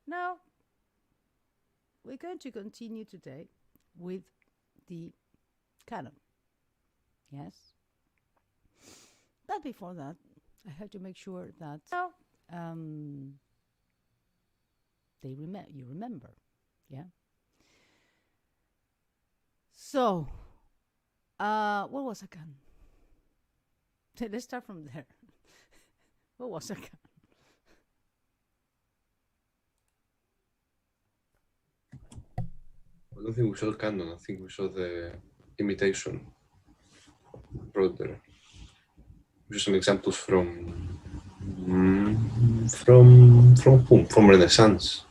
Now, we're going to continue today with the canon. Yes? But before that, I have to make sure that you remember. Yeah? So, what was a canon? Let's start from there. What was a canon? I don't think we saw canon. I think we saw the imitation broader. We saw some examples from whom? From Renaissance,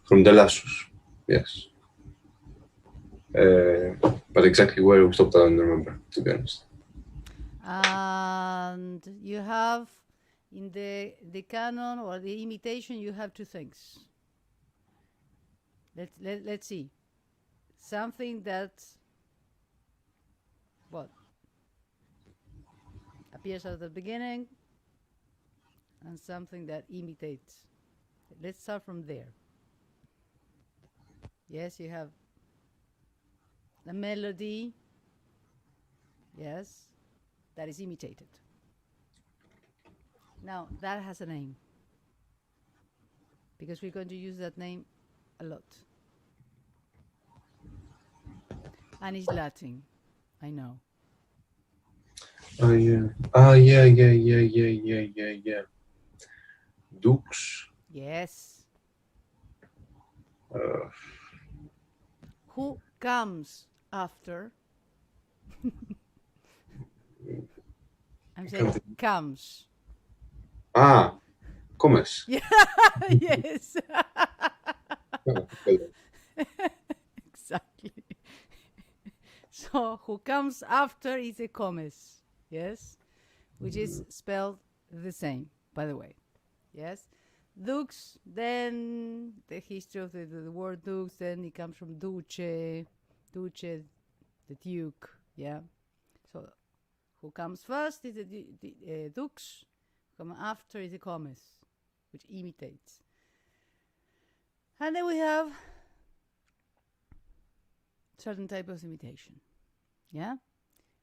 from the Lassus. Yes. But exactly where we stopped, I don't remember, to be honest. And you have in the canon or the imitation, you have two things. Let's see. Something that appears at the beginning and something that imitates. Let's start from there. Yes, you have the melody. Yes, that is imitated. Now, that has a name because we're going to use that name a lot. And it's Latin, I know. Oh, yeah. Yeah. Dux. Yes. Who comes after? I'm saying comes. Comes. Yeah, yes. Exactly. So who comes after is a comes, yes, which is spelled the same, by the way. Yes, dux. Then the history of the word dux. Then it comes from duce, the duke. Yeah. So who comes first is the dux. Who comes after is the comes, which imitates. And then we have certain type of imitation. Yeah?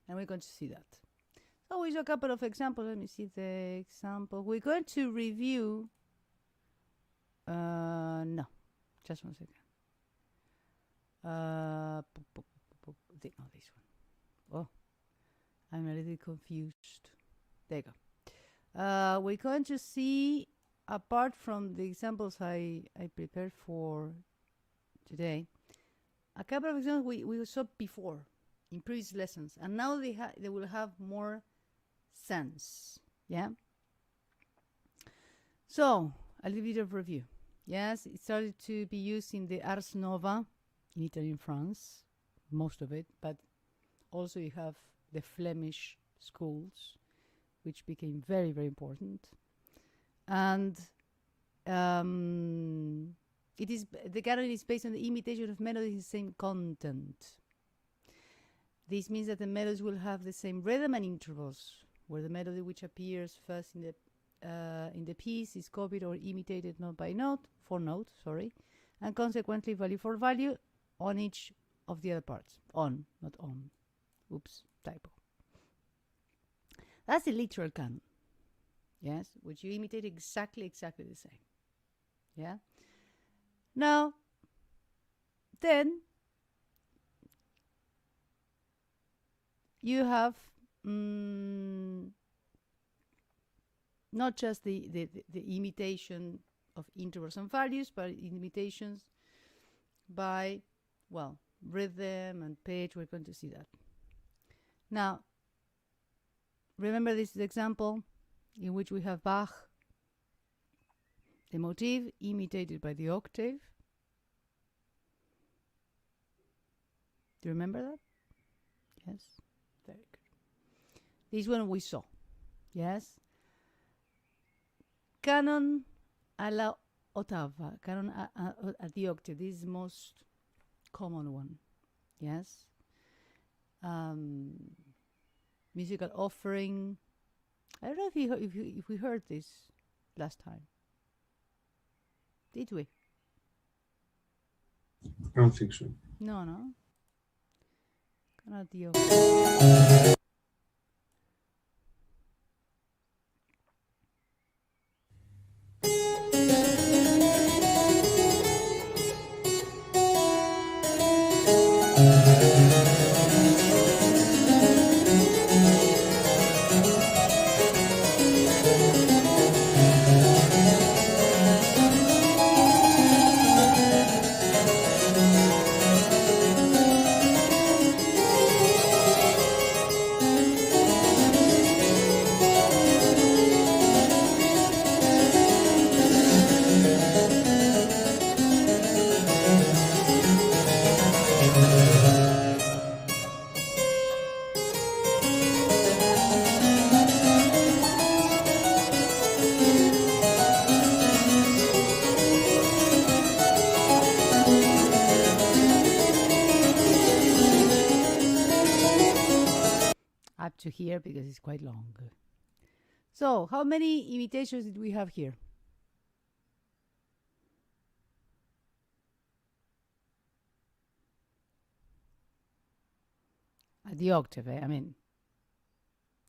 And we're going to see that. So we saw a couple of examples. Let me see the example. We're going to review. No, just 1 second. No, this one. Oh, I'm a little confused. There you go. We're going to see, apart from the examples I prepared for today, a couple of examples we saw before in previous lessons, and now they will have more sense. Yeah. So a little bit of review. Yes, it started to be used in the Ars Nova in Italy and France, most of it, but also you have the Flemish schools, which became very, very important. And the canon is based on the imitation of melodies in the same content. This means that the melodies will have the same rhythm and intervals, where the melody which appears first in the piece is copied or imitated note by note, for note, and consequently value for value on each of the other parts. On, not on. Oops, typo. That's the literal canon. Yes, which you imitate exactly the same. Yeah. Now, then you have not just the imitation of intervals and values, but imitations by, rhythm and pitch. We're going to see that. Now, remember this example in which we have Bach, the motif imitated by the octave. Do you remember that? Yes. Very good. This one we saw. Yes. Canon a la ottava. Canon at the octave. This is the most common one. Yes. Musical offering. I don't know if we heard this last time. Did we? I don't think so. No, no. Cannot the octave. Up to here because it's quite long. So, how many imitations did we have here? At the octave, I mean,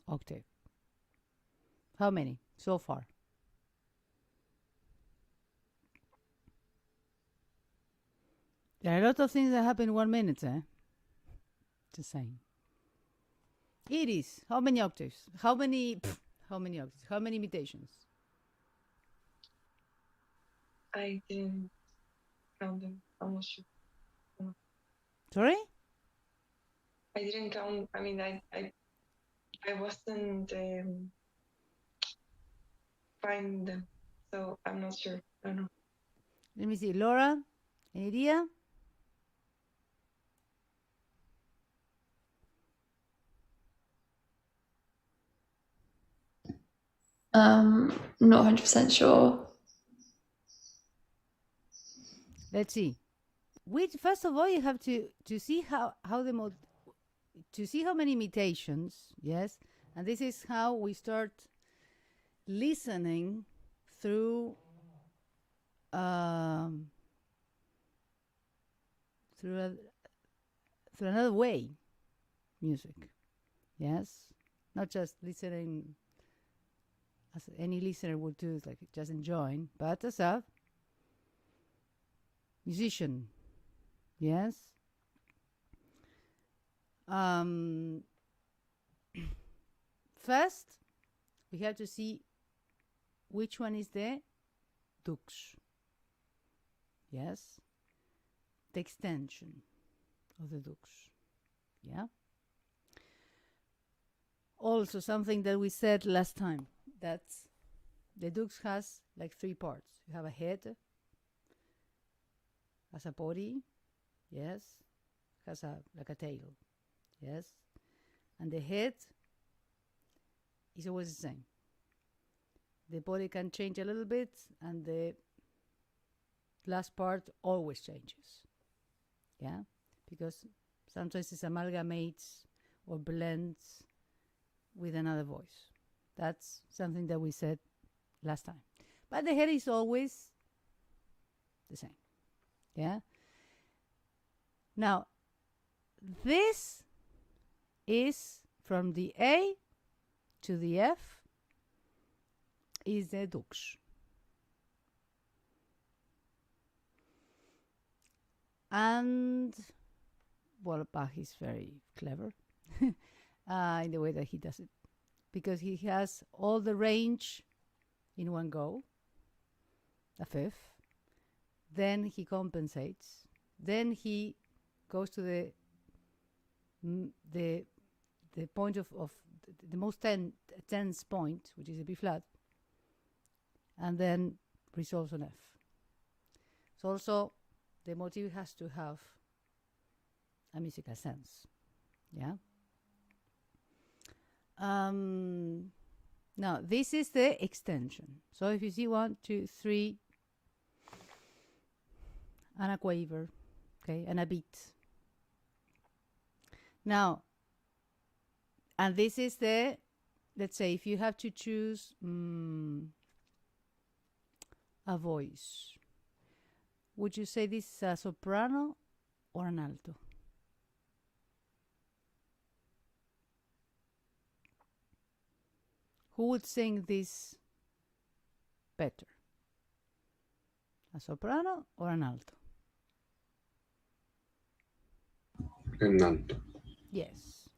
octave. How many so far? There are a lot of things that happen in 1 minute, Just saying. It is. How many octaves? How many octaves? How many imitations? I didn't count them. I'm not sure. Sorry? I didn't count. I mean, I wasn't finding them, so I'm not sure. I don't know. Let me see. Laura, any idea? Not 100% sure. Let's see. First of all, you have to see how to see how many imitations, yes, and this is how we start listening through through another way, music, yes, not just listening as any listener would do, like just enjoying, but as a musician, yes. First, we have to see which one is the dux, yes, the extension of the dux, yeah. Also, something that we said last time, that the dux has like 3 parts. You have a head, has a body, yes, has like a tail, yes, and the head is always the same. The body can change a little bit, and the last part always changes, yeah, because sometimes it amalgamates or blends with another voice. That's something that we said last time. But the head is always the same. Yeah. Now, this is from the A to the F is the dux. And, well, Bach is very clever in the way that he does it, because he has all the range in one go, a fifth. Then he compensates. Then he goes to the point of the most tense point, which is a B flat, and then resolves on F. So also the motif has to have a musical sense. Yeah. Now this is the extension. So if you see 1, 2, 3, and a quaver, okay, and a beat. Now, and this is the, let's say, if you have to choose a voice, would you say this is a soprano or an alto? Who would sing this better? A soprano or an alto? An alto. Yes.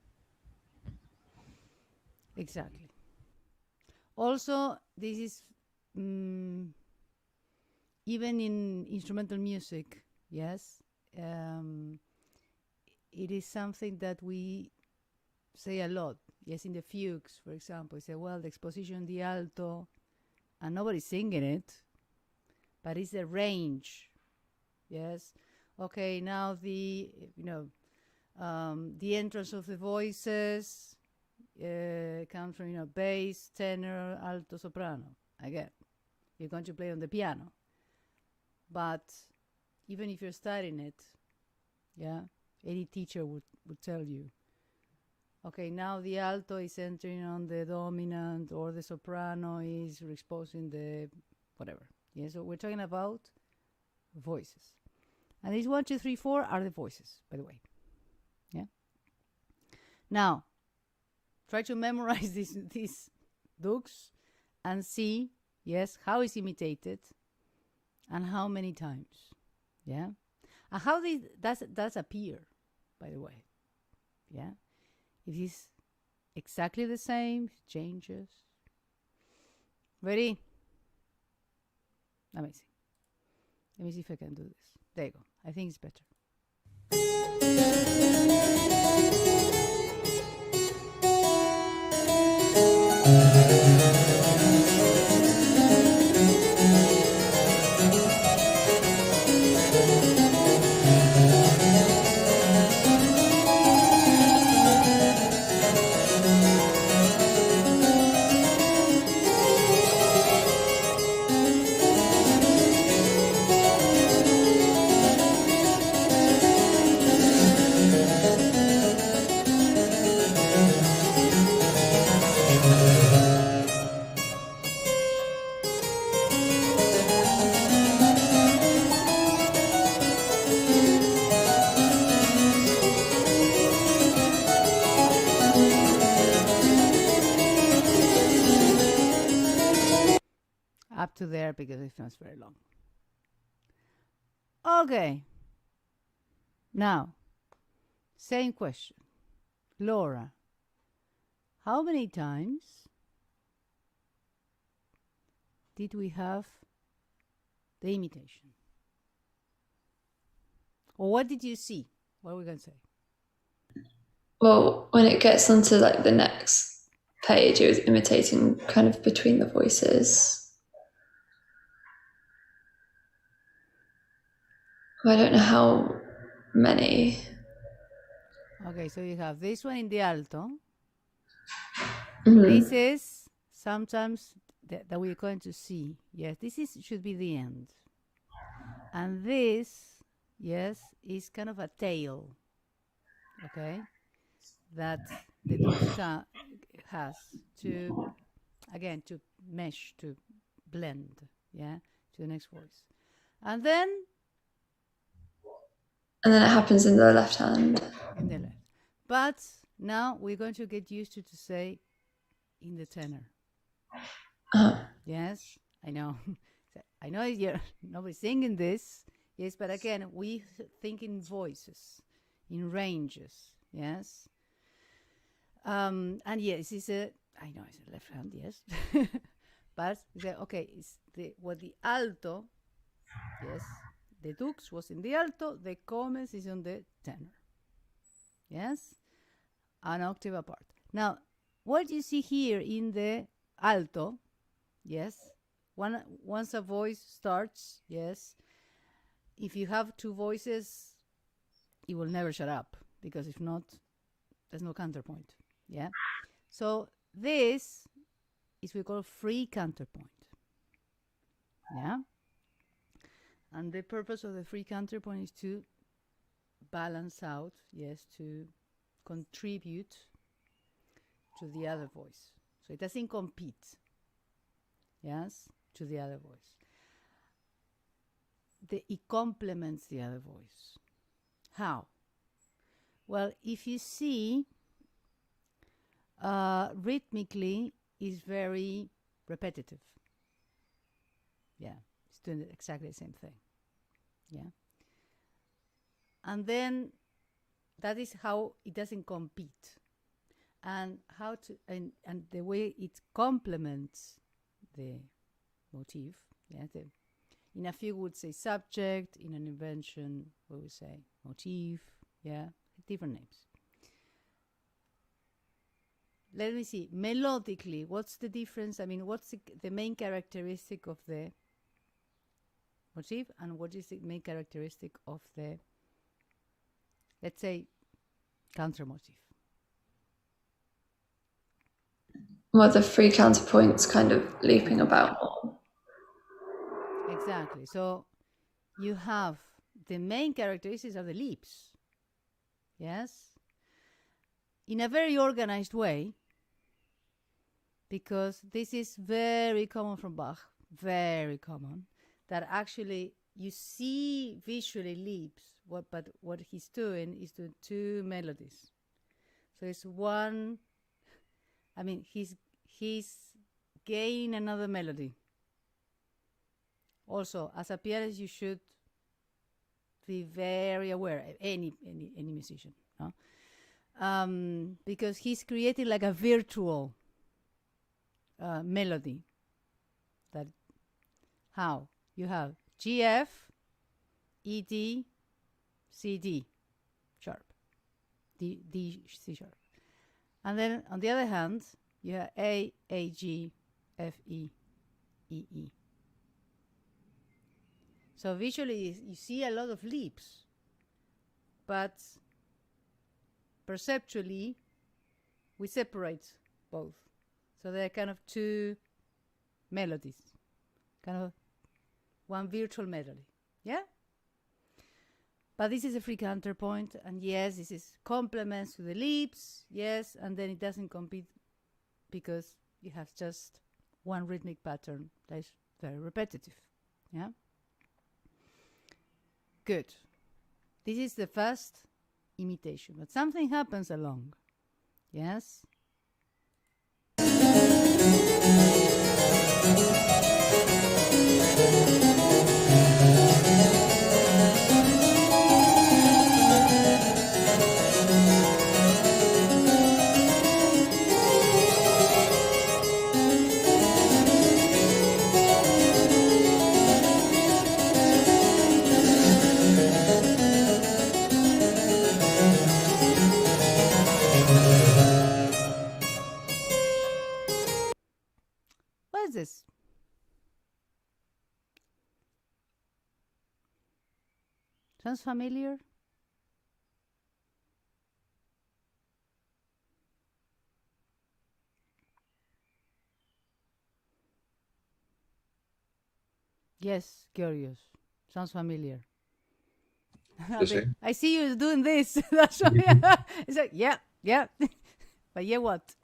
Exactly. Also, this is even in instrumental music, yes, it is something that we say a lot. Yes, in the fugues, for example, we say, well, the exposition, the alto, and nobody's singing it, but it's a range. Yes. Okay, now the entrance of the voices comes from bass, tenor, alto, soprano. Again, you're going to play on the piano, but even if you're studying it, yeah, any teacher would tell you, okay, now the alto is entering on the dominant, or the soprano is exposing the whatever. Yeah, so we're talking about voices, and these 1, 2, 3, 4 are the voices, by the way. Yeah. Now, try to memorize these dukes and see, yes, how it's imitated and how many times. Yeah. And how does appear, by the way. Yeah. It is exactly the same, changes. Ready? Amazing. Let me see if I can do this. There you go. I think it's better. Up to there, because it feels very long. Okay. Now, same question. Laura, how many times did we have the imitation? Or what did you see? What are we going to say? Well, when it gets onto like the next page, it was imitating kind of between the voices. I don't know how many. Okay, so you have this one in the alto. Mhm. This is sometimes that we're going to see. Yes, should be the end. And this, yes, is kind of a tail. Okay, that the dux has to, again, to mesh, to blend, yeah, to the next voice. And then it happens in the left hand. in the left. But now we're going to get used to say in the tenor. Yes, I know. I know nobody's singing this. Yes, but again, we think in voices, in ranges. Yes. And yes, I know it's a left hand, yes. But okay, it's the alto, yes, the dux was in the alto, the comes is on the tenor. Yes? An octave apart. Now, what you see here in the alto, yes, once a voice starts, yes, if you have two voices, it will never shut up, because if not, there's no counterpoint. Yeah. So this is what we call free counterpoint. Yeah. And the purpose of the free counterpoint is to balance out, yes, to contribute to the other voice. So it doesn't compete, yes, to the other voice. it complements the other voice. How? Well, if you see, rhythmically is very repetitive. Yeah, it's doing exactly the same thing. Yeah. And then that is how it doesn't compete. And how to and the way it complements the motif. Yeah. In a fugue would say subject, in an invention we would say motif. Yeah. Different names. Let me see. Melodically, what's the difference? I mean, what's the main characteristic of the motif, and what is the main characteristic of the, let's say, counter motif? Well, the three counterpoints kind of looping about more. Exactly. So you have the main characteristics of the leaps. Yes? In a very organized way, because this is very common from Bach, very common, that actually you see visually leaps, but what he's doing is doing two melodies. So it's one, I mean, he's gaining another melody. Also, as a pianist, you should be very aware, any musician, no? Because he's creating like a virtual melody. That how you have G, F, E, D, C, D sharp, D, C sharp, and then on the other hand you have A, G, F, E, E, E. So visually you see a lot of leaps, but perceptually we separate both. So they're kind of two melodies, kind of one virtual melody. Yeah? But this is a free counterpoint, and yes, this is complements to the leaps, yes, and then it doesn't compete because you have just one rhythmic pattern that is very repetitive. Yeah? Good. This is the first imitation, but something happens along. Yes? What is this? Sounds familiar? Yes, curious. Sounds familiar. I see you doing this. That's why it's like, yeah. But yeah, what?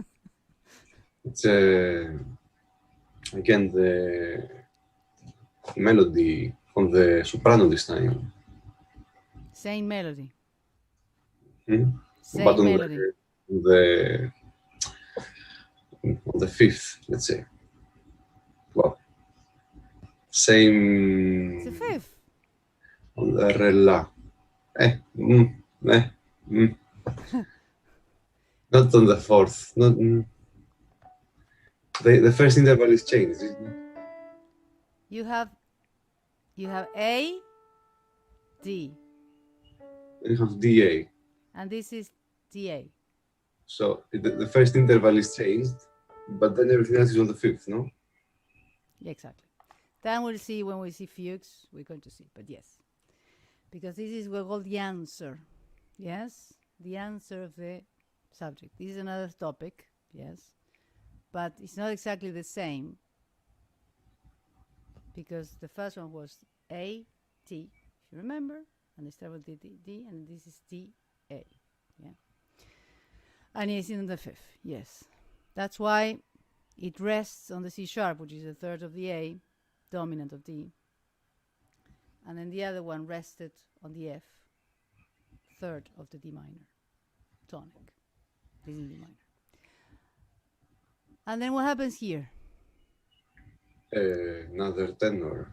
It's again the melody on the soprano this time. Same melody. But on melody. On the fifth, let's say. Well, same. It's the fifth. On the re la. Not on the fourth. Not. The first interval is changed, isn't it? You have A, D. You have DA. And this is DA. So the first interval is changed, but then everything else is on the fifth, no? Yeah, exactly. Then we'll see when we see fugues, we're going to see. But yes, because this is what we call the answer. Yes, the answer of the subject. This is another topic. Yes, but it's not exactly the same because the first one was A, T, if you remember, and they start with D, and this is D, A. Yeah, and it's in the fifth. Yes, that's why it rests on the C sharp, which is a third of the A, dominant of D, and then the other one rested on the F, third of the D minor tonic. This is D minor. And then what happens here? Another tenor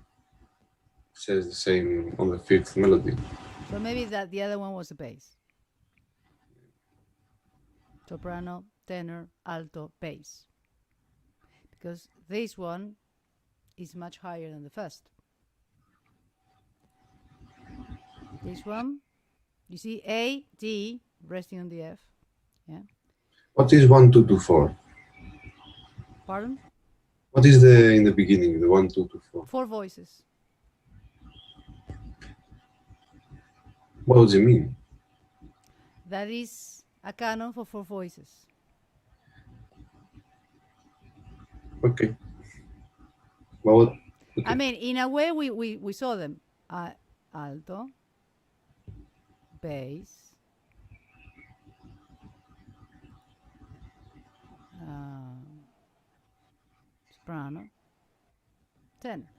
says the same on the fifth melody. So maybe that the other one was the bass. Soprano, tenor, alto, bass. Because this one is much higher than the first. This one, you see A, D, resting on the F. Yeah. What is 1, 2, 2, 4? Pardon? What is the in the beginning, the 1, 2, 2, 4? 4 voices. What does it mean? That is a canon for 4 voices. Okay. Well, what? Okay. I mean, in a way, we saw them. Alto, bass, soprano, tenor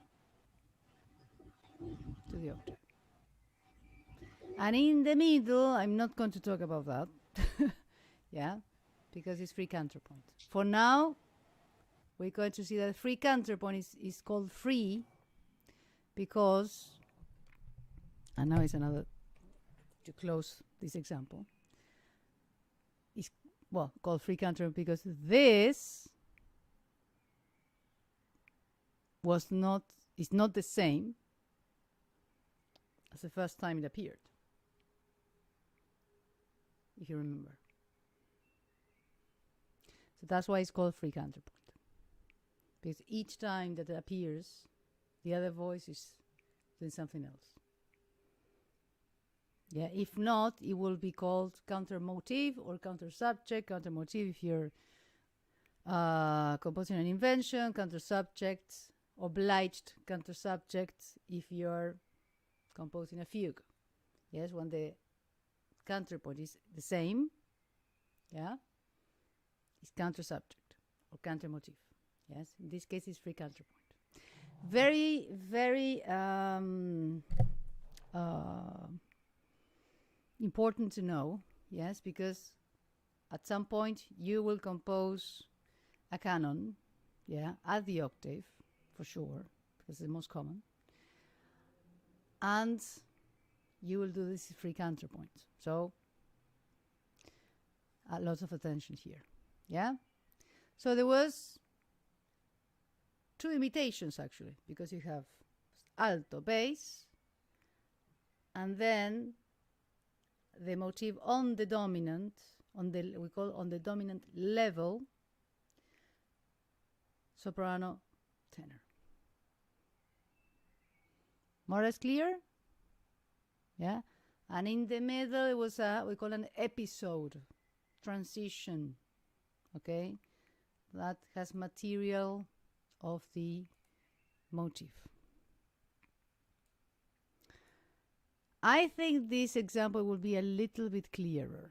to the octave. And in the middle, I'm not going to talk about that. Yeah, because it's free counterpoint. For now, we're going to see that free counterpoint is called free because, and now it's another, to close this example, is, well, called free counterpoint because this is not the same as the first time it appeared, if you remember. So that's why it's called free counterpoint. Because each time that it appears, the other voice is doing something else. Yeah, if not, it will be called counter motif or counter subject. Counter motif if you're composing an invention, counter subject, obliged counter subject if you're composing a fugue. Yes, when the counterpoint is the same, yeah, it's counter subject or counter motif. Yes, in this case, it's free counterpoint. Very, very important to know, yes, because at some point you will compose a canon, yeah, at the octave, for sure, because it's the most common. And you will do this free counterpoint. So, lots of attention here, yeah? So there was 2 imitations, actually, because you have alto, bass, and then the motif on the dominant, we call on the dominant level, soprano, tenor. More or less clear? Yeah? And in the middle, it was we call an episode, transition, okay? That has material of the motif. I think this example will be a little bit clearer.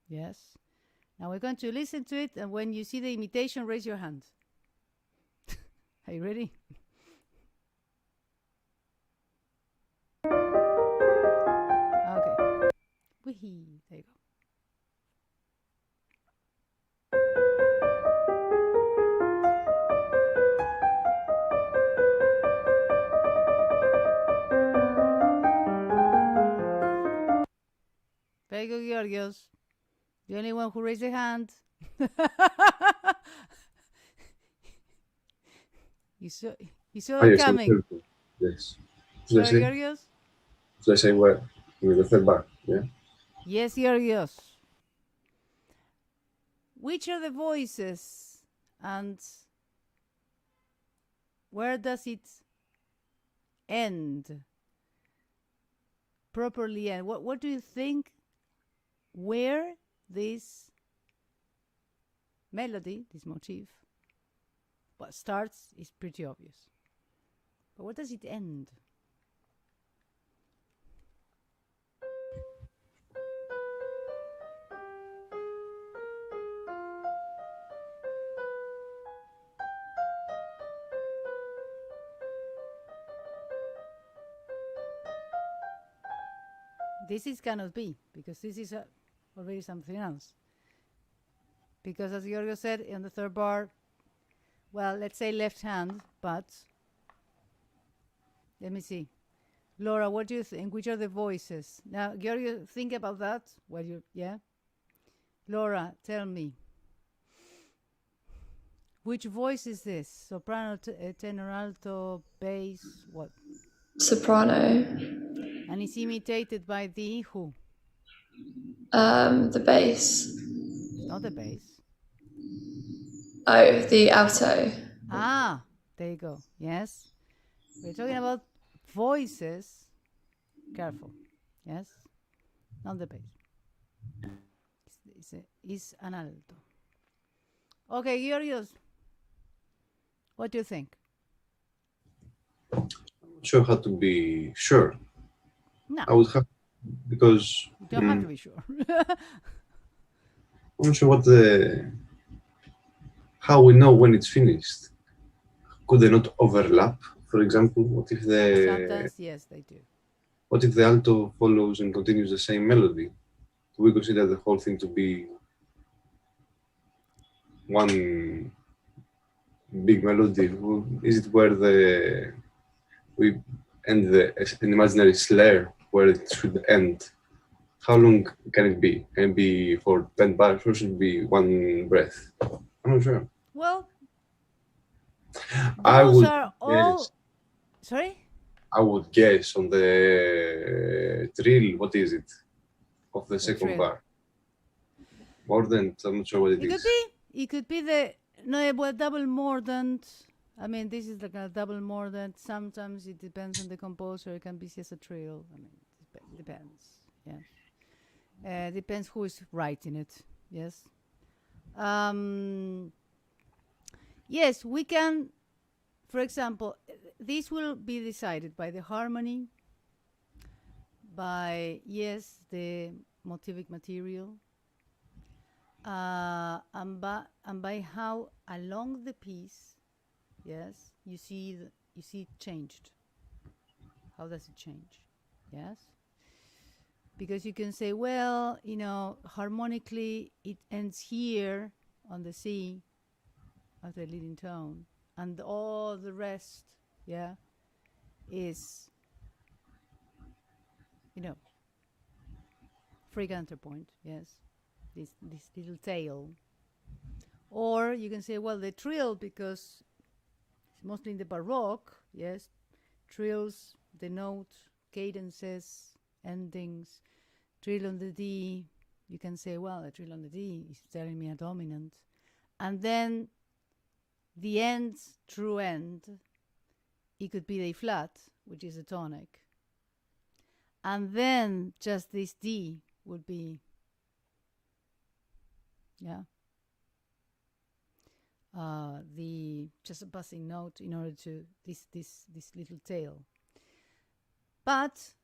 Yes? Now we're going to listen to it, and when you see the imitation, raise your hand. Are you ready? Okay. Wee-hee. There you go. Very good, Georgios. The only one who raised a hand. You saw it coming. Yes. Sorry, Georgios? Should I say where? With the third bar, yeah? Yes, Georgios. Which are the voices and where does it end? Properly end. What do you think? Where this melody, this motif, what starts is pretty obvious. But where does it end? this is cannot be, because this is already something else. Because as Giorgio said in the third bar, well, let's say left hand, but let me see. Laura, what do you think? Which are the voices? Now, Giorgio, think about that while you, yeah? Laura, tell me. Which voice is this? Soprano, tenor, alto, bass, what? Soprano. And it's imitated by the who? The bass. Not the bass. Oh, the alto. Ah, there you go. Yes. We're talking about voices. Careful. Yes. Not the bass. It's an alto. Okay, Georgios. What do you think? I'm not sure how to be sure. No. I would have, because You don't have to be sure. I'm not sure how we know when it's finished. Could they not overlap? For example, what if Sometimes, yes, they do. What if the alto follows and continues the same melody? Do we consider the whole thing to be one big melody? Is it where we end an imaginary slur where it should end? How long can it be? Can it be for 10 bars or should it be one breath? I'm not sure. Well, I those would are all. guess, Sorry? I would guess on the trill, what is it, of the second trill. bar. Mordant, I'm not sure what it is. It could be the double mordant. I mean, this is like a double mordant. Sometimes it depends on the composer. It can be just a trill. I mean, it depends. Yeah. Depends who is writing it. Yes. Yes, we can. For example, this will be decided by the harmony, by the motivic material, and by how along the piece, yes, you see it changed. How does it change? Yes, because you can say, well, harmonically it ends here on the C of the leading tone, and all the rest, is free counterpoint. Yes. This little tail. Or you can say, well, the trill, because it's mostly in the Baroque, yes, trills denote cadences, endings. Trill on the D, you can say, well, a trill on the D is telling me a dominant. And then the end, true end, it could be the flat, which is a tonic. And then just this D would be the just a passing note in order to this little tail. But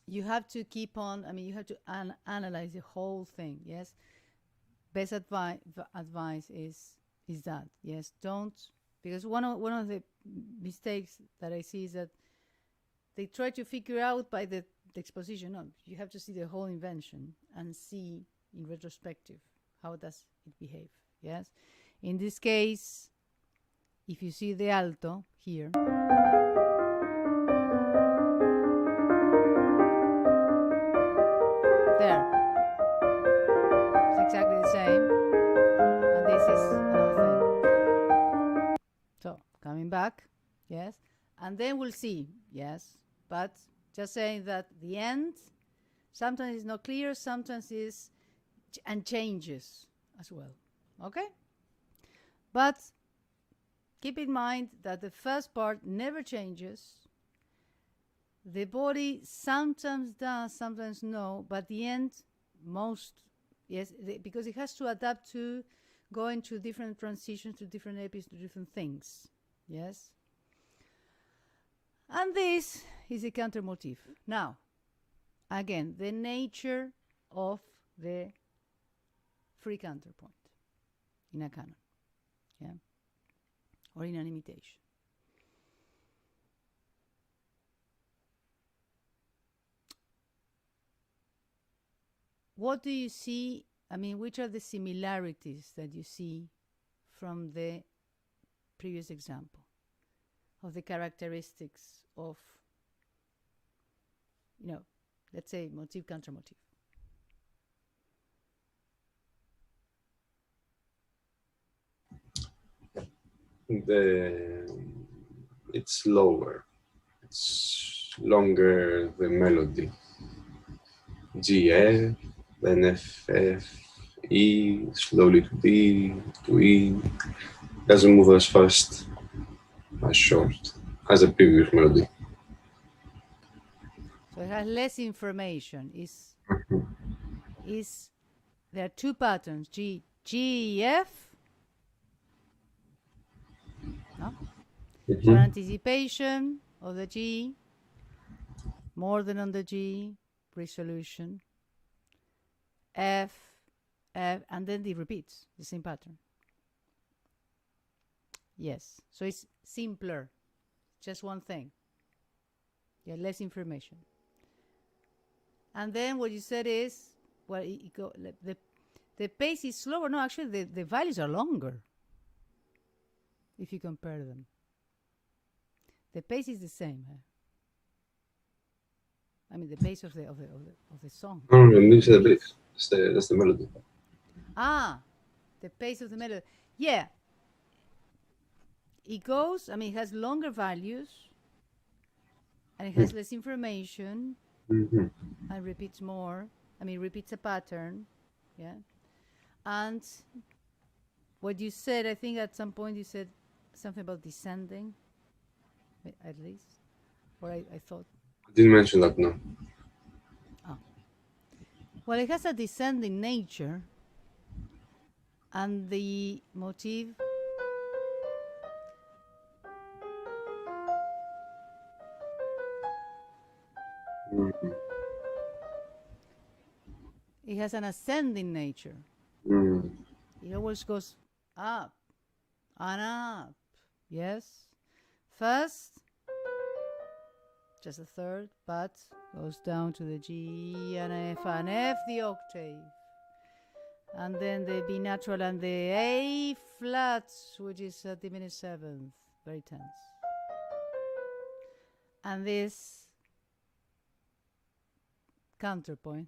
you have to keep on. I mean, you have to analyze the whole thing. Yes. Best advice is that, yes, don't, because one of the mistakes that I see is that they try to figure out by the exposition. No, you have to see the whole invention and see in retrospective how does it behave. Yes, in this case, if you see the alto here, there, it's exactly the same, and this is another thing. So coming back, yes, and then we'll see, yes, but just saying that the end sometimes is not clear, sometimes is and changes as well. Okay? But keep in mind that the first part never changes. The body sometimes does, sometimes no, but the end yes, because it has to adapt to going to different transitions, to different episodes, to different things. Yes? And this is a counter motif. Now, again, the nature of the free counterpoint in a canon, or in an imitation. what do you see? I mean, which are the similarities that you see from the previous example of the characteristics of, let's say motif, counter motif? It's lower. It's longer the melody. G, F, then F, F, E, slowly to D, to E. Doesn't move as fast, as short as the previous melody. So it has less information. There are two patterns, G, F. No? So anticipation of the G, more than on the G, resolution, F, F, and then it repeats the same pattern. Yes, so it's simpler, just one thing. Yeah, less information. And then what you said is, well, the pace is slower. No, actually, the values are longer if you compare them. The pace is the same. I mean, the pace of the song. No, this is the bass. That's the melody. Ah, the pace of the melody. Yeah. It goes, I mean, it has longer values, and it has less information, and repeats more. I mean, repeats a pattern. Yeah. And what you said, I think at some point you said something about descending, at least. Or I thought. I didn't mention that, no. Oh. Well, it has a descending nature, and the motif it has an ascending nature. It always goes up and up. Yes. First, just a third, but goes down to the G and F the octave. And then the B natural and the A flats, which is a diminished seventh, very tense. And this counterpoint.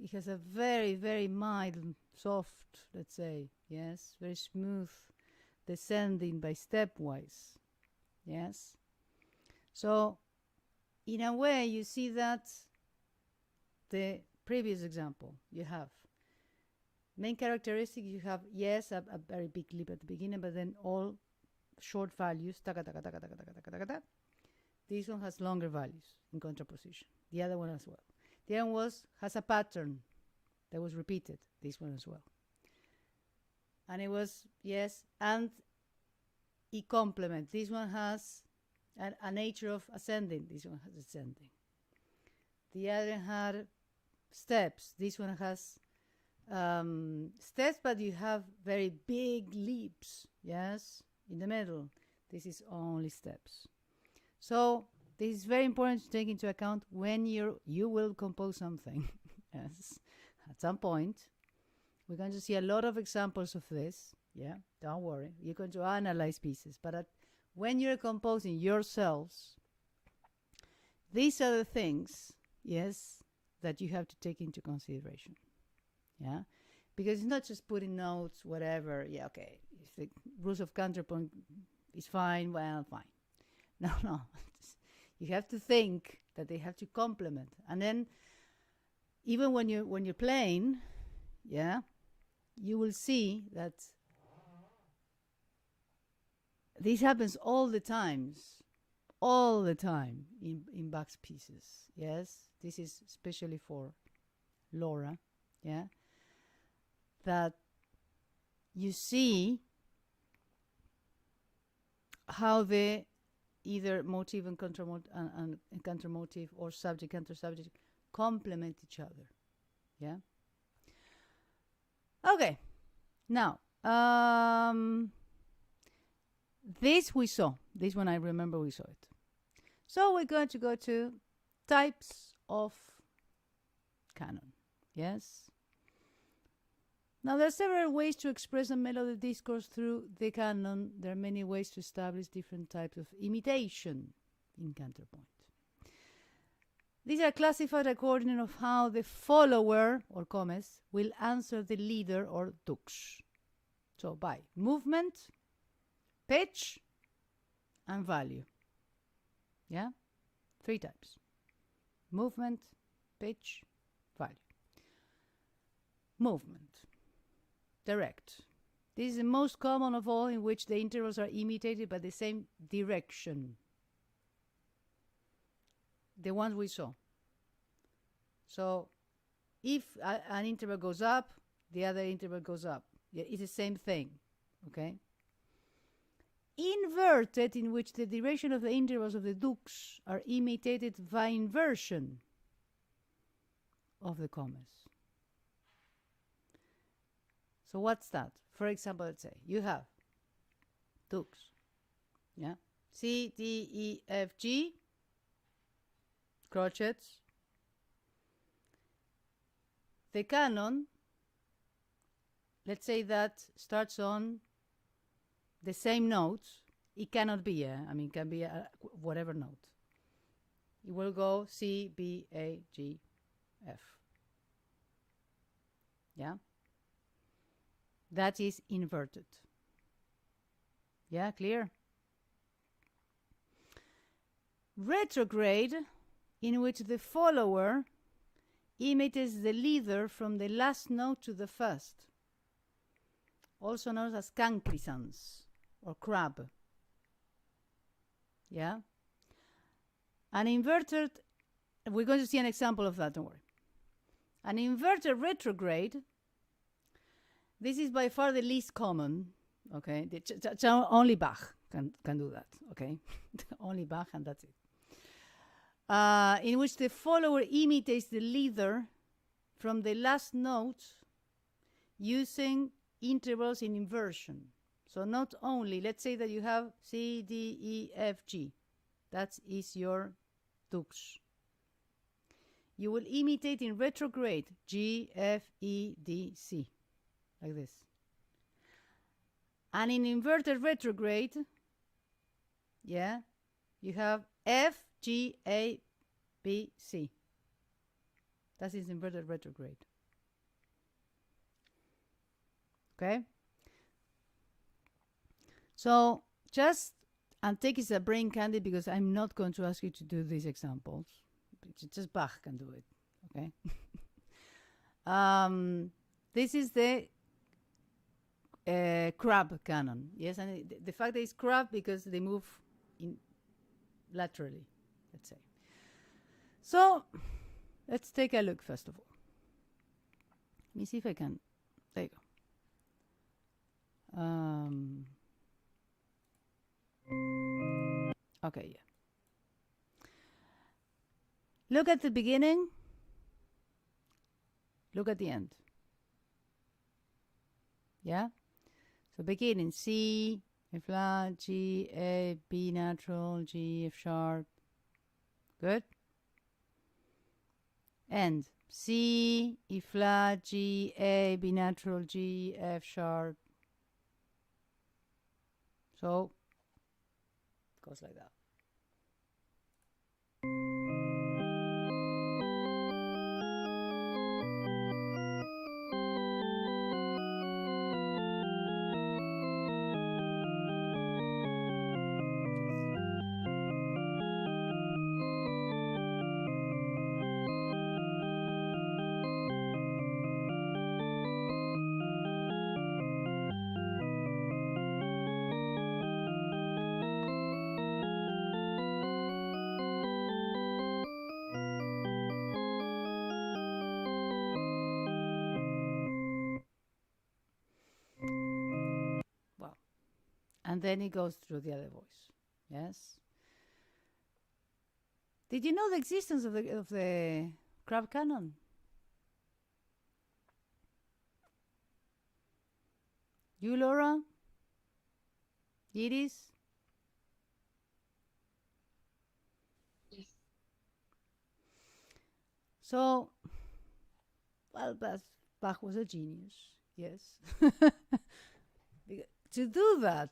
It has a very, very mild, soft, let's say, yes, very smooth descending by stepwise, yes. So, in a way, you see that the previous example you have main characteristic. You have a very big leap at the beginning, but then all short values. Taka, taka, taka, taka, taka, taka, taka, taka. This one has longer values in contraposition. The other one as well. The other one has a pattern that was repeated. This one as well. And it was, yes, and it complements. This one has a nature of ascending. This one has ascending. The other had steps. This one has steps, but you have very big leaps, yes, in the middle. This is only steps. So this is very important to take into account when you will compose something. Yes, at some point. We're going to see a lot of examples of this. Yeah, don't worry. You're going to analyze pieces. But when you're composing yourselves, these are the things, yes, that you have to take into consideration. Yeah, because it's not just putting notes, whatever. Yeah, okay. If the rules of counterpoint is fine, well, fine. No. You have to think that they have to complement. And then, even when you're playing, yeah, you will see that this happens all the time in Bach's pieces. Yes, this is especially for Laura. Yeah, that you see how the either motive and counter motive or subject counter subject complement each other. Yeah. Okay. Now, this we saw. This one I remember we saw it. So we're going to go to types of canon. Yes? Now, there are several ways to express a melody discourse through the canon. There are many ways to establish different types of imitation in counterpoint. These are classified according to how the follower, or comes, will answer the leader, or dux. So by movement, pitch, and value. Yeah? 3 types. Movement, pitch, value. Movement. Direct. This is the most common of all, in which the intervals are imitated by the same direction. The ones we saw. So if an interval goes up, the other interval goes up. Yeah, it's the same thing. Okay? Inverted, in which the direction of the intervals of the dux are imitated by inversion of the commas. So what's that? For example, let's say you have dux, yeah, C, D, E, F, G, crotchets. The canon, let's say that starts on the same notes. It cannot be, I mean, it can be whatever note. It will go C, B, A, G, F. Yeah? That is inverted. Yeah, clear? Retrograde, in which the follower imitates the leader from the last note to the first, also known as cancrisans or crab. Yeah? An inverted, we're going to see an example of that, don't worry. An inverted retrograde, this is by far the least common, okay? Only Bach can do that, okay? Only Bach, and that's it. In which the follower imitates the leader from the last note using intervals in inversion. So not only, let's say that you have C, D, E, F, G. That is your dux. You will imitate in retrograde G, F, E, D, C. Like this. And in inverted retrograde, yeah, you have F, G, A, B, C. That is inverted retrograde. Okay? So just, and take it as a brain candy, because I'm not going to ask you to do these examples. Just Bach can do it. Okay? This is the crab canon. Yes, and the fact that it's crab because they move in laterally, let's say. So let's take a look first of all. Let me see if I can. There you go. Okay, yeah. Look at the beginning. Look at the end. Yeah? So beginning C, A flat, G, A, B natural, G, F sharp. Good? End. C, E flat, G, A, B natural, G, F sharp. So it goes like that. And then it goes through the other voice. Yes. Did you know the existence of the crab canon? You, Laura? Iris? So, well, Bach was a genius, yes. To do that,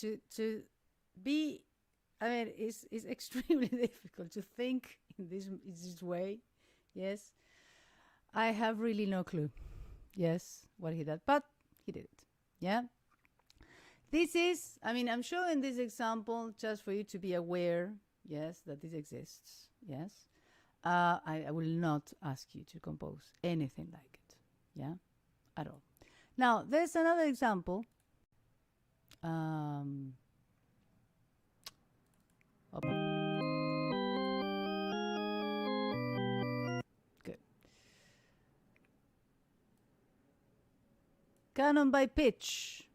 to be, I mean, it's extremely difficult to think in this way, yes. I have really no clue, yes, what he did, but he did it, yeah. This is, I mean, I'm showing this example just for you to be aware, yes, that this exists, yes. I will not ask you to compose anything like it, yeah, at all. Now, there's another example. Good. Canon by pitch.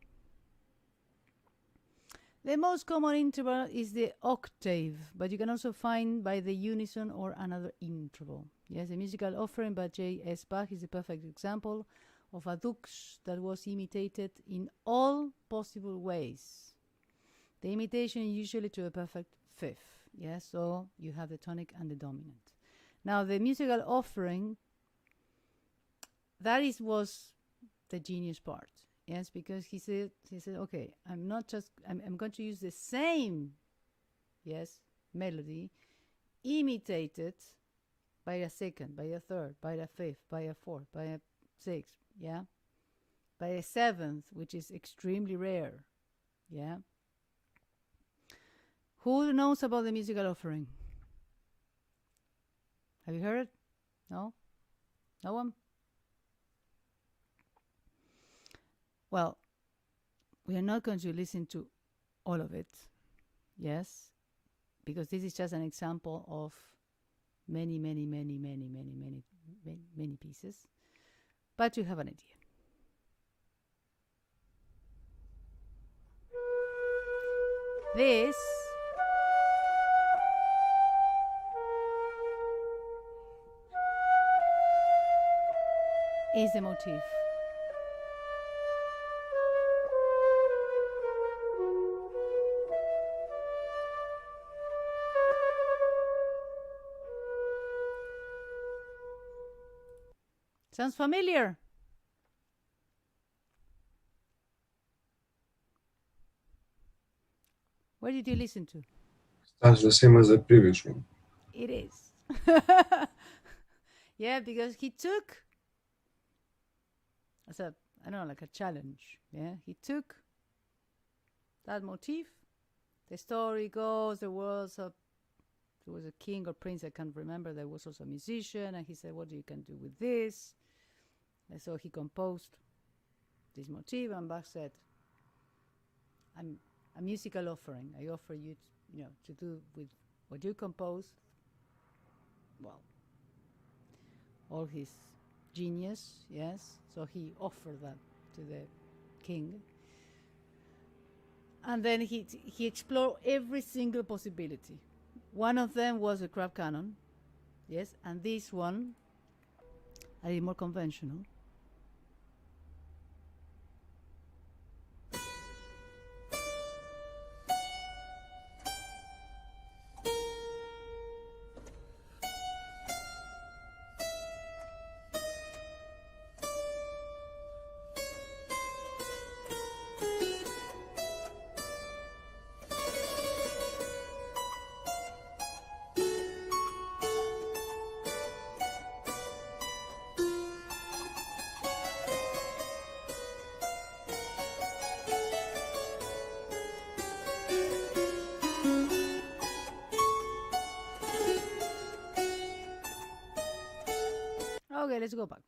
The most common interval is the octave, but you can also find by the unison or another interval. Yes, the musical offering by J.S. Bach is a perfect example of a dux that was imitated in all possible ways. The imitation is usually to a perfect fifth. Yes, so you have the tonic and the dominant. Now, the musical offering, was the genius part. Yes, because he said, okay, I'm going to use the same, yes, melody, imitated by a second, by a third, by a fifth, by a fourth, by a sixth, yeah, by a seventh, which is extremely rare, yeah. Who knows about the musical offering? Have you heard it? No? No one? Well, we are not going to listen to all of it, yes, because this is just an example of many pieces, but you have an idea. This is the motif. Sounds familiar? Where did you listen to? That's the same as the previous one. It is. Yeah, because he took, as a, I don't know, like a challenge. Yeah, he took that motif. The story goes, there was a king or prince, I can't remember. There was also a musician, and he said, what you can do with this? And so he composed this motif, and Bach said, I'm a musical offering. I offer you, to do with what you composed. Well, all his genius, yes. So he offered that to the king. And then he explored every single possibility. One of them was a crab canon, yes, and this one, a little more conventional. Okay, let's go back.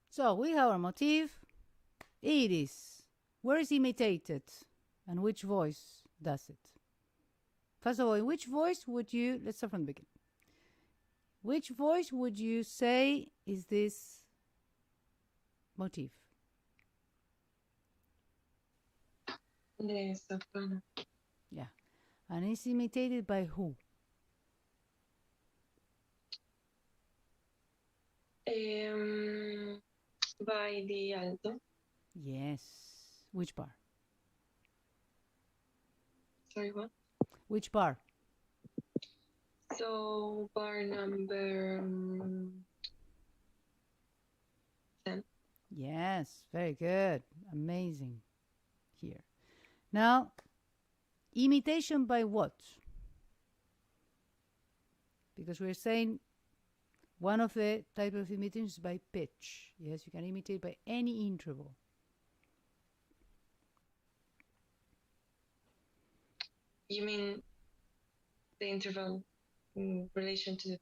So we have our motif. It is. Where is imitated? And which voice does it? First of all, in which voice would you, let's start from the beginning. Which voice would you say is this motif? The soprano. Yeah. And it's imitated by who? By the alto. Yes. Which bar? Sorry, what? Which bar? So bar number 10. Yes, very good. Amazing. Here. Now, imitation by what? Because we're saying one of the type of imitation is by pitch. Yes, you can imitate by any interval. You mean the interval in relation to the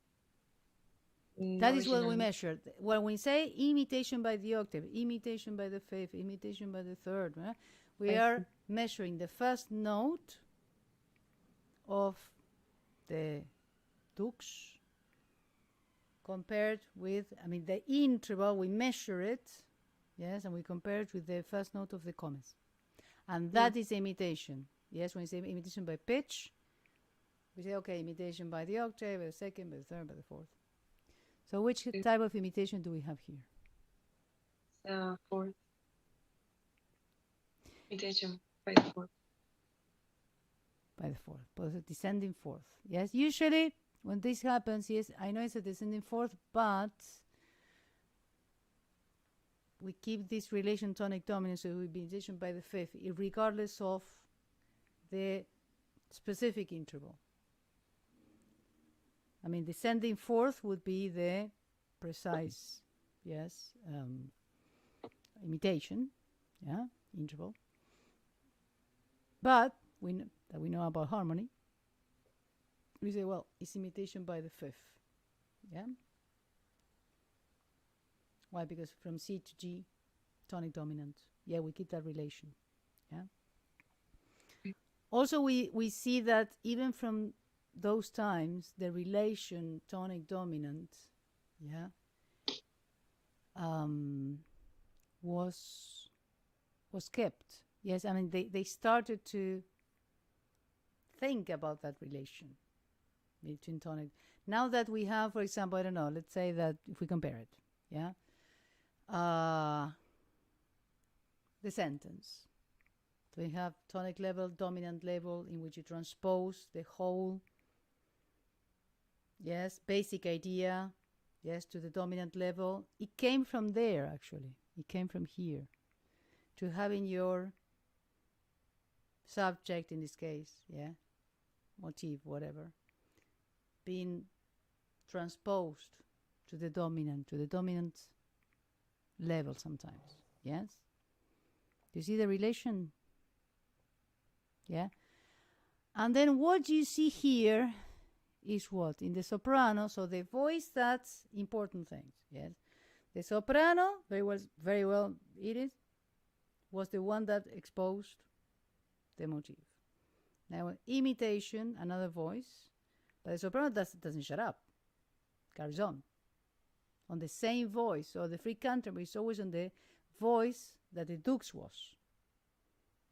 That is what we original? measure. When we say imitation by the octave, imitation by the fifth, imitation by the third, we are measuring the first note of the dux compared with, the interval, we measure it, yes, and we compare it with the first note of the comes. And that is imitation. Yes, when we say imitation by pitch, we say, okay, imitation by the octave, by the second, by the third, by the fourth. So which type of imitation do we have here? Fourth. Imitation by the fourth. By the fourth, but the descending fourth. Yes, usually when this happens, yes, I know it's a descending fourth, but we keep this relation tonic dominant, so it will be imitation by the fifth, regardless of the specific interval. Descending fourth would be the precise, yes, imitation, yeah, interval. But we know about harmony. We say, well, it's imitation by the fifth, yeah. Why? Because from C to G, tonic dominant. Yeah, we keep that relation, yeah. Also, we see that even from those times, the relation tonic dominant, yeah, was kept. Yes, they started to think about that relation between tonic. Now that we have, for example, I don't know, let's say that if we compare it, yeah, the sentence. So we have tonic level, dominant level, in which you transpose the whole, yes, basic idea, yes, to the dominant level. It came from there, actually. It came from here, to having your subject, in this case, yeah, motif, whatever, being transposed to the dominant level sometimes, yes? You see the relation? Yeah? And then what you see here is what? In the soprano, so the voice, that's important things, yes? The soprano, very well it is, was the one that exposed the motif. Now, imitation, another voice, but the soprano doesn't shut up, carries on the same voice. So the free counterpoint is always on the voice that the dux was,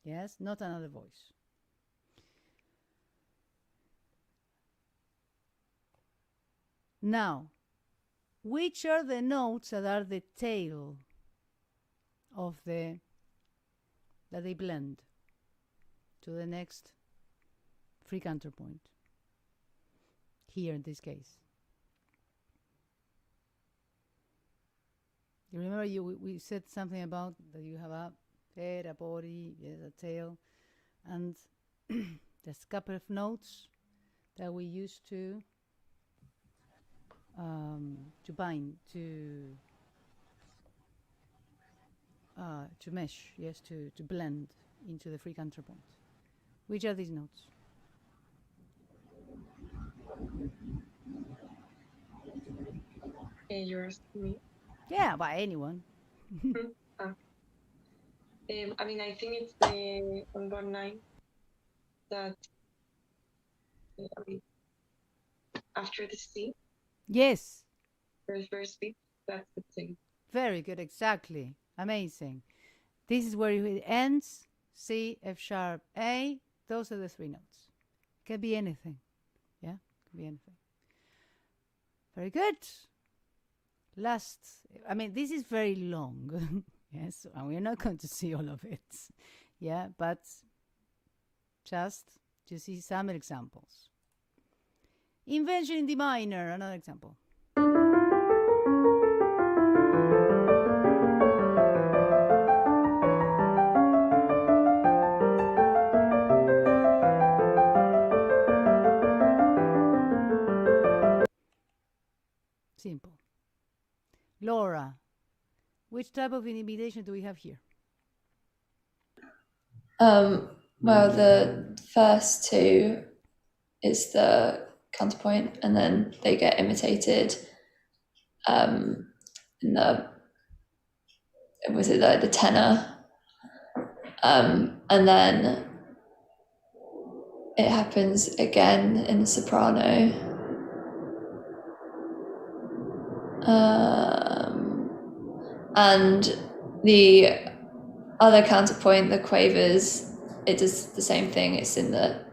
yes, not another voice. Now, which are the notes that are the tail of that they blend to the next free counterpoint? Here in this case. You remember we said something about that you have a head, a body, yes, a tail, and there's a couple of notes that we use to bind, to mesh, yes, to blend into the free counterpoint. Which are these notes? Yours, me. Yeah, by anyone. I think it's the on bar 9 that after the C. Yes. First beat, that's the thing. Very good, exactly. Amazing. This is where it ends. C, F sharp, A. Those are the three notes. Can be anything. Yeah, can be anything. Very good. Last, this is very long. Yes, and we're not going to see all of it. Yeah, but just to see some examples. Invention in D minor, another example. Simple. Laura, which type of imitation do we have here? Well, the first two is the counterpoint, and then they get imitated in the tenor, and then it happens again in the soprano, and the other counterpoint, the quavers, it does the same thing. It's in the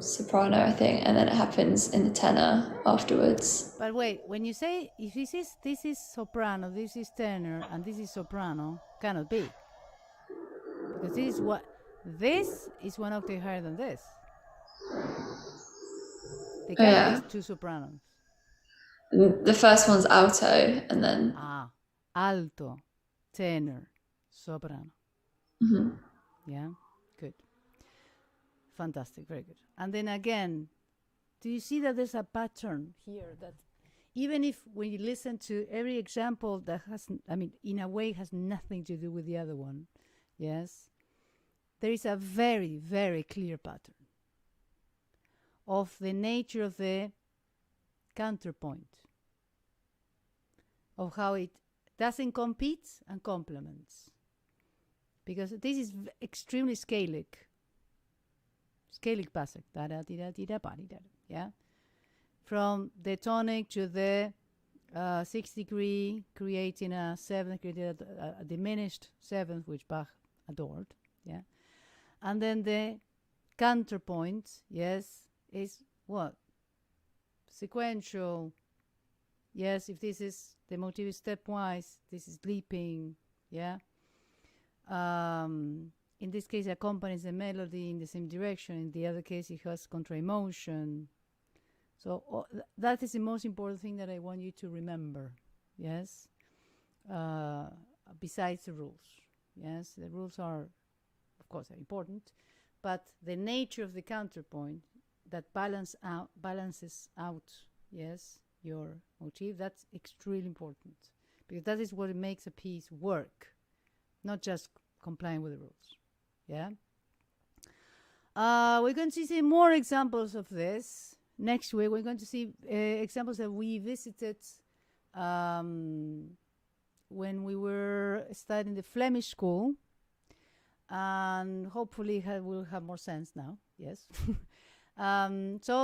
soprano, I think, and then it happens in the tenor afterwards. But wait, when you say if this is soprano, this is tenor, and this is soprano, cannot be, because this is one octave higher than this. They cannot be two sopranos. The first one's alto, and then alto, tenor, soprano. Mm-hmm. Yeah, good, fantastic, very good. And then again, do you see that there's a pattern here that even if when you listen to every example that in a way has nothing to do with the other one, yes, there is a very, very clear pattern of the nature of the counterpoint, of how it doesn't compete and complements, because this is extremely scalic passage, yeah, from the tonic to the 6th degree, creating a seventh, creating a diminished seventh, which Bach adored, yeah, and then the counterpoint, yes, is what? Sequential. Yes, if this is the motif is stepwise, this is leaping, yeah. In this case, it accompanies the melody in the same direction. In the other case, it has contra-emotion. So that is the most important thing that I want you to remember, yes, besides the rules. Yes, the rules are, of course, are important, but the nature of the counterpoint that balances out, yes, your motif, that's extremely important, because that is what makes a piece work, not just complying with the rules. Yeah. We're going to see more examples of this next week. We're going to see examples that we visited when we were studying the Flemish school, and hopefully will have more sense now. Yes. So